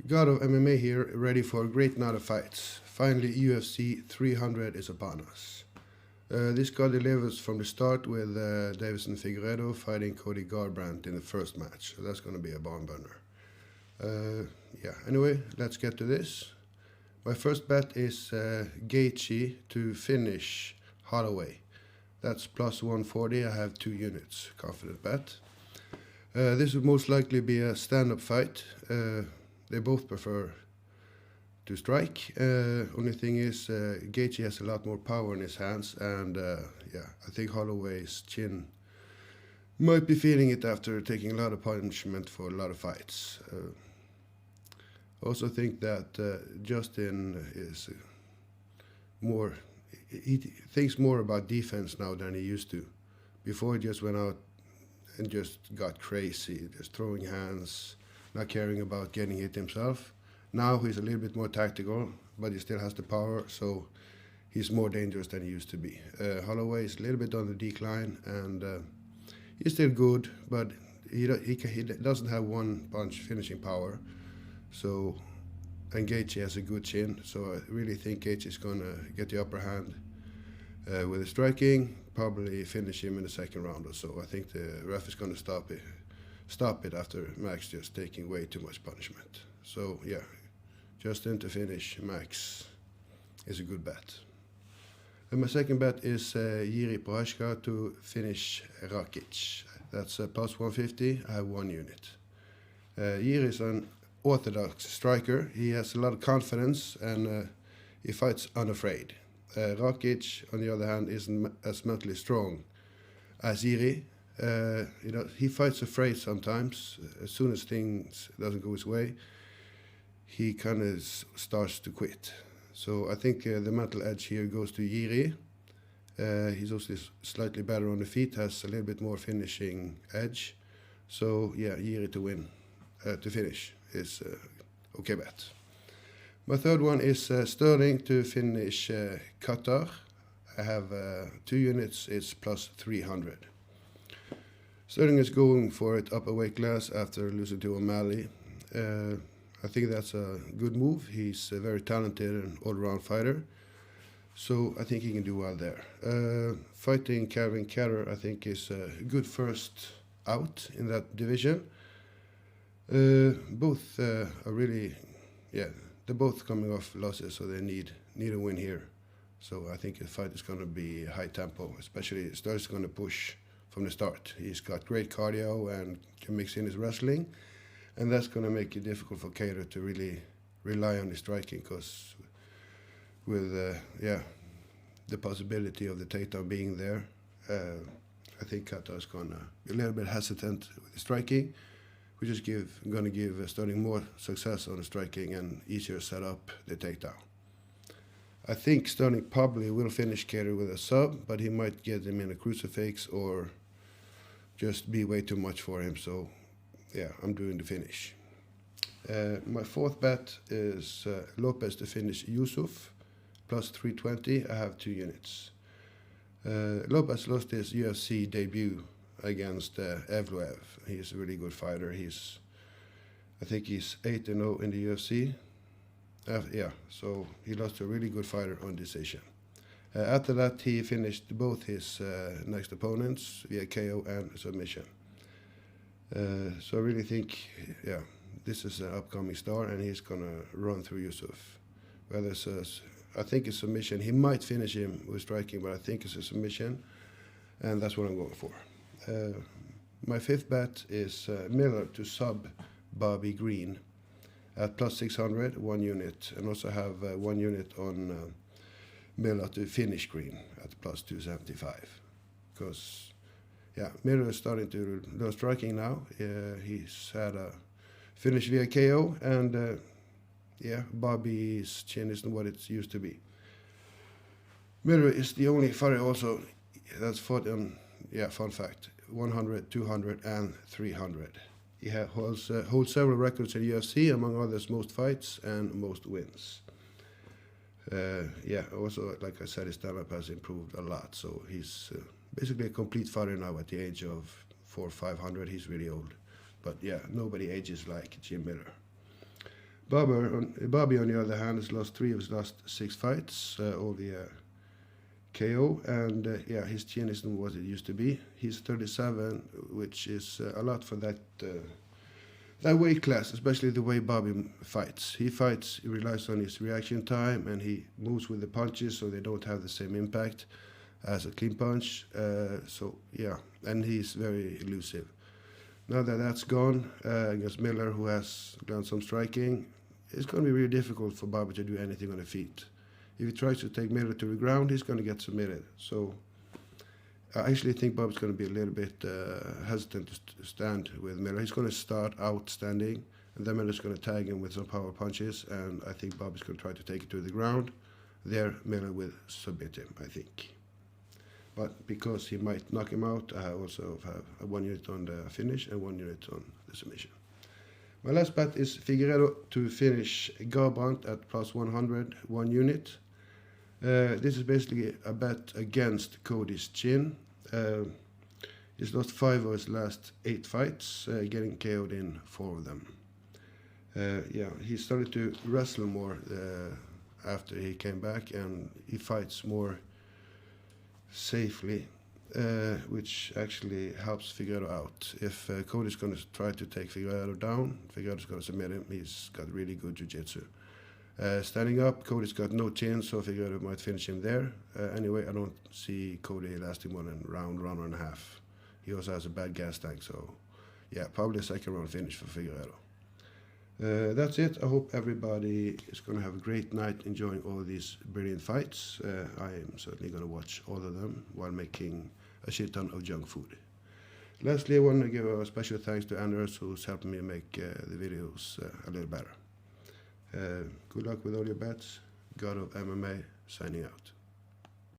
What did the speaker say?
God of MMA here, ready for a great night of fights. Finally, UFC 300 is upon us. This card delivers from the start with Davison Figueiredo fighting Cody Garbrandt in the first match. So that's going to be a barn burner. Anyway, let's get to this. My first bet is Gaethje to finish Holloway. That's plus 140. I have 2 units. Confident bet. This would most likely be a stand-up fight. They both prefer to strike. Only thing is, Gaethje has a lot more power in his hands, and I think Holloway's chin might be feeling it after taking a lot of punishment for a lot of fights. Also think that Justin is he thinks more about defense now than he used to. Before he just went out and just got crazy, just throwing hands, not caring about getting hit himself. Now he's a little bit more tactical, but he still has the power, so he's more dangerous than he used to be. Holloway is a little bit on the decline, and he's still good, but he doesn't have one punch finishing power. So, and Gaethje has a good chin, so I really think Gaethje is going to get the upper hand with the striking, probably finish him in the second round or so. I think the ref is going to stop it after Max just taking way too much punishment. So yeah, Justin to finish Max is a good bet. And my second bet is Jiří Procházka to finish Rakić. That's plus 150. I have 1 unit. Jiří is an orthodox striker. He has a lot of confidence, and he fights unafraid. Rakić, on the other hand, isn't as mentally strong as Jiří. He fights afraid sometimes. As soon as things doesn't go his way, he kind of starts to quit. So I think the mental edge here goes to Jiří. He's also slightly better on the feet, has a little bit more finishing edge. So yeah, Jiří to win, to finish is okay bet. My third one is Sterling to finish Kattar. I have 2 units, it's plus 300. Sterling is going for it up a weight class after losing to O'Malley. I think that's a good move. He's a very talented and all-around fighter, so I think he can do well there. Fighting Kattar, I think, is a good first out in that division. Both are really, they're both coming off losses, so they need a win here. So I think the fight is going to be high tempo, especially Sterling's going to push from the start. He's got great cardio and can mix in his wrestling, and that's going to make it difficult for Kattar to really rely on his striking, because with the possibility of the takedown being there, I think Kattar is going to be a little bit hesitant with the striking, which is going to give Sterling more success on the striking and easier set up the takedown. I think Sterling probably will finish Kattar with a sub, but he might get him in a crucifix or just be way too much for him. So yeah, I'm doing the finish. My fourth bet is Lopes to finish Yusuff, plus 320. I have 2 units. Lopes lost his UFC debut against Evloev. He's a really good fighter. I think he's 8-0 in the UFC. So he lost to a really good fighter on decision. After that, he finished both his next opponents via KO and submission. So I really think, this is an upcoming star, and he's going to run through Yusuff. I think it's submission. He might finish him with striking, but I think it's a submission, and that's what I'm going for. My fifth bet is Miller to sub Bobby Green at plus 600, 1 unit, and also have 1 unit on Miller to finish Green at plus 275. Because, Miller is starting to learn striking now. He's had a finish via KO, and Bobby's chin isn't what it used to be. Miller is the only fighter also that's fought on, fun fact, 100, 200, and 300. He holds several records in UFC, among others most fights and most wins. Also, like I said, his stand-up has improved a lot, so he's basically a complete fighter now at the age of 400 or 500. He's really old. But nobody ages like Jim Miller. Bobby, on the other hand, has lost 3 of his last 6 fights, all via KO, and yeah, his chin isn't what it used to be. He's 37, which is a lot for that weight class, especially the way Bobby fights. He relies on his reaction time, and he moves with the punches so they don't have the same impact as a clean punch. So yeah, and he's very elusive. Now that that's gone, against Miller, who has done some striking, it's going to be really difficult for Bobby to do anything on the feet. If he tries to take Miller to the ground, he's going to get submitted. So I actually think Bobby's going to be a little bit hesitant to stand with Miller. He's going to start out standing, and then Miller's going to tag him with some power punches, and I think Bobby's going to try to take it to the ground. There, Miller will submit him, I think. But because he might knock him out, I also have 1 unit on the finish and 1 unit on the submission. My last bet is Figueiredo to finish Garbrandt at plus 100, 1 unit. This is basically a bet against Cody's chin. He's lost 5 of his last 8 fights, getting KO'd in 4 of them. Yeah, he started to wrestle more after he came back, and he fights more safely, which actually helps Figueiredo out. If Cody's going to try to take Figueiredo down, Figueiredo's going to submit him. He's got really good jiu-jitsu. Standing up, Cody's got no chin, so Figueiredo might finish him there. Anyway, I don't see Cody lasting more than round and a half. He also has a bad gas tank, so yeah, probably a second round finish for Figueiredo. That's it. I hope everybody is going to have a great night enjoying all these brilliant fights. I am certainly going to watch all of them while making a shit ton of junk food. Lastly, I want to give a special thanks to Anders, who's helping me make the videos a little better. Good luck with all your bets. God of MMA signing out.